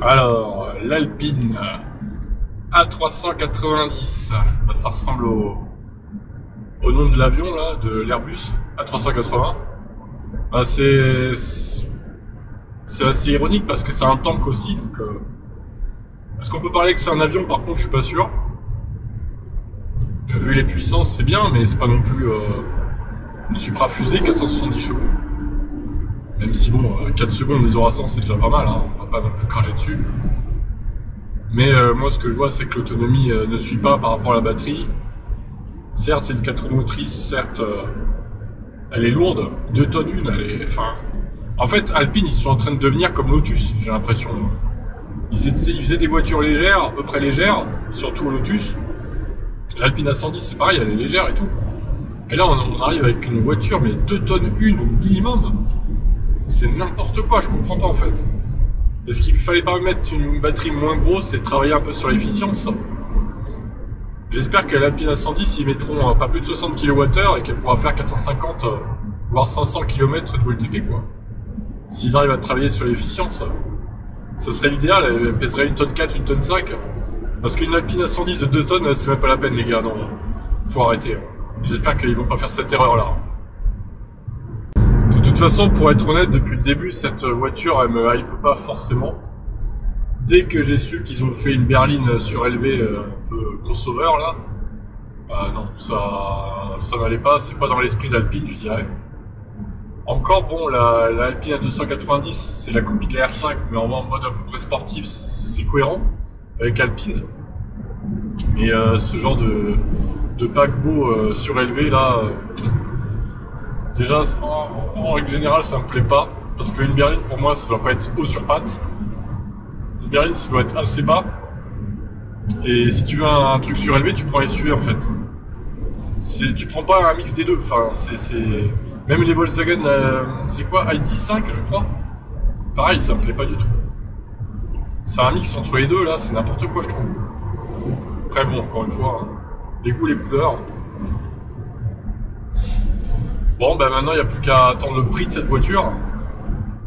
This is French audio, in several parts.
Alors, l'Alpine A390, bah, ça ressemble au nom de l'avion là, de l'Airbus A380. Bah, c'est assez ironique parce que c'est un tank aussi. Donc, est-ce qu'on peut parler que c'est un avion? Par contre, je suis pas sûr. Vu les puissances, c'est bien, mais c'est pas non plus une suprafusée 470 chevaux. Même si bon, 4 secondes des Orasans c'est déjà pas mal, hein, on va pas non plus cracher dessus. Mais moi ce que je vois c'est que l'autonomie ne suit pas par rapport à la batterie. Certes c'est une 4 roues motrices, certes elle est lourde, 2 tonnes une, elle est... Enfin... En fait Alpine ils sont en train de devenir comme Lotus, j'ai l'impression. Ils faisaient des voitures légères, à peu près légères, surtout au Lotus. L'Alpine A110 c'est pareil, elle est légère et tout. Et là on arrive avec une voiture mais 2 tonnes une au minimum. C'est n'importe quoi, je comprends pas en fait. Est-ce qu'il fallait pas mettre une batterie moins grosse et travailler un peu sur l'efficience? J'espère qu'à l'Alpine A110 ils mettront pas plus de 60 kWh et qu'elle pourra faire 450 voire 500 km de WLTP quoi. S'ils arrivent à travailler sur l'efficience, ça serait l'idéal, elle pèserait 1 tonne 4, 1 tonne 5. Parce qu'une Alpine A110 de 2 tonnes c'est même pas la peine les gars, non. Faut arrêter. J'espère qu'ils vont pas faire cette erreur là. De toute façon, pour être honnête, depuis le début, cette voiture, elle me hype pas forcément. Dès que j'ai su qu'ils ont fait une berline surélevée, un peu crossover là, non, ça n'allait pas, c'est pas dans l'esprit d'Alpine, je dirais. Encore bon, la Alpine A290, c'est la copie de la R5, mais en mode à peu près sportif, c'est cohérent avec Alpine. Mais ce genre de paquebot surélevé là... Déjà, en règle générale, ça me plaît pas. Parce qu'une berline, pour moi, ça doit pas être haut sur pattes. Une berline, ça doit être assez bas. Et si tu veux un truc surélevé, tu prends les SUV, en fait. Tu prends pas un mix des deux. Enfin, même les Volkswagen, c'est quoi? ID5, je crois. Pareil, ça me plaît pas du tout. C'est un mix entre les deux, là, c'est n'importe quoi, je trouve. Après, bon, encore une fois, hein, les goûts, les couleurs... Bon, ben maintenant, il n'y a plus qu'à attendre le prix de cette voiture,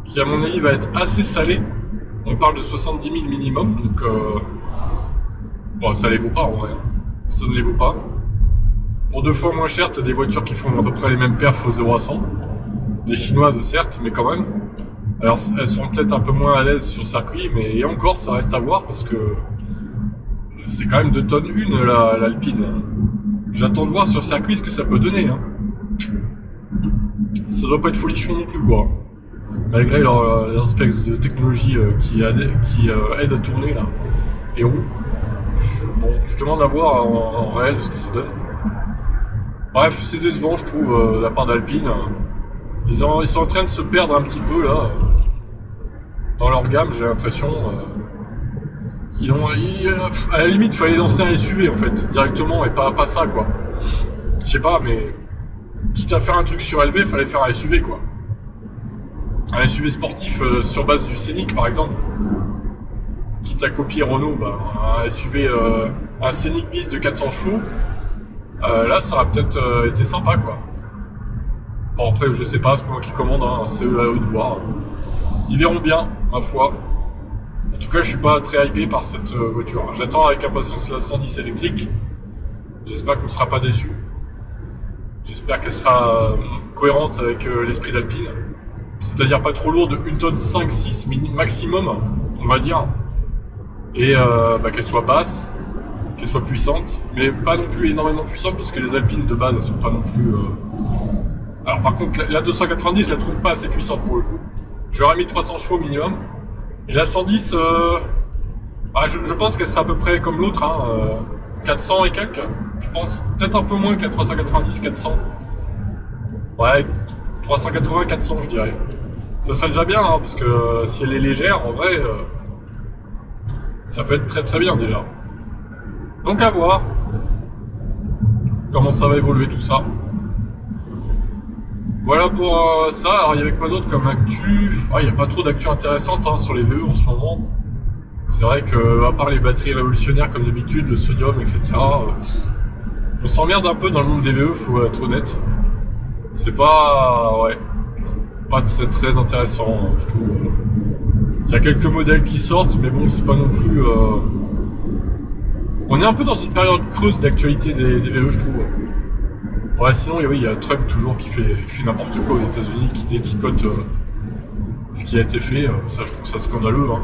qui à mon avis va être assez salé. On parle de 70 000 minimum, donc bon, ça les vaut pas en vrai. Ça ne les vaut pas. Pour 2 fois moins cher, tu as des voitures qui font à peu près les mêmes perfs aux 0 à 100. Des chinoises certes, mais quand même. Alors elles seront peut-être un peu moins à l'aise sur circuit, mais et encore, ça reste à voir parce que c'est quand même 2 tonnes une l'Alpine. J'attends de voir sur circuit ce que ça peut donner. Hein. Ça doit pas être folichon non plus quoi. Malgré leur espèce de technologie qui aide à tourner là. Et où bon, je demande à voir en réel ce que ça donne. Bref, c'est décevant je trouve de la part d'Alpine. Ils sont en train de se perdre un petit peu là. Dans leur gamme j'ai l'impression. À la limite il fallait lancer un SUV en fait, directement et pas ça quoi. Je sais pas mais... Quitte à faire un truc surélevé, il fallait faire un SUV quoi. Un SUV sportif sur base du Scénic par exemple. Quitte à copier Renault, un SUV, un Scénic bis de 400 chevaux. Là ça aurait peut-être été sympa quoi. Bon après je sais pas, c'est pas moi qui commande, hein, c'est eux à eux de voir. Ils verront bien, ma foi. En tout cas je suis pas très hypé par cette voiture. J'attends avec impatience la 110 électrique. J'espère qu'on ne sera pas déçu. J'espère qu'elle sera cohérente avec l'esprit d'Alpine. C'est-à-dire pas trop lourde, 1 tonne 5-6 maximum, on va dire. Et qu'elle soit basse, qu'elle soit puissante, mais pas non plus énormément puissante parce que les Alpines de base elles sont pas non plus... Alors par contre la 290 je la trouve pas assez puissante pour le coup. J'aurais mis 300 chevaux minimum. Et la 110, je pense qu'elle sera à peu près comme l'autre, hein, 400 et quelques, je pense. Peut-être un peu moins que la 390, 400. Ouais, 380, 400 je dirais. Ça serait déjà bien, hein, parce que si elle est légère, en vrai, ça peut être très très bien déjà. Donc à voir comment ça va évoluer tout ça. Voilà pour ça. Alors il y avait quoi d'autre comme actu? Il n'y a pas trop d'actu intéressante hein, sur les VE en ce moment. C'est vrai que à part les batteries révolutionnaires comme d'habitude, le sodium, etc. On s'emmerde un peu dans le monde des VE, faut être honnête. C'est pas... ouais. Pas très très intéressant, je trouve. Il y a quelques modèles qui sortent, mais bon, c'est pas non plus... On est un peu dans une période creuse d'actualité des VE, je trouve. Ouais, sinon, oui, il y a Trump toujours qui fait n'importe quoi aux États-Unis, qui détricote ce qui a été fait. Ça, je trouve ça scandaleux. Hein.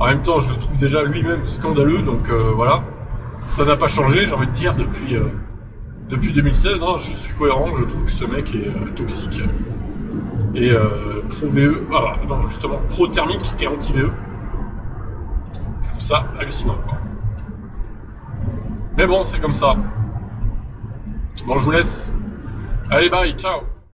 En même temps, je le trouve déjà lui-même scandaleux, donc voilà. Ça n'a pas changé, j'ai envie de dire, depuis 2016. Hein, je suis cohérent, je trouve que ce mec est toxique. Et pro-VE, non, justement, pro-thermique et anti-VE. Je trouve ça hallucinant, quoi. Mais bon, c'est comme ça. Bon, je vous laisse. Allez, bye, ciao.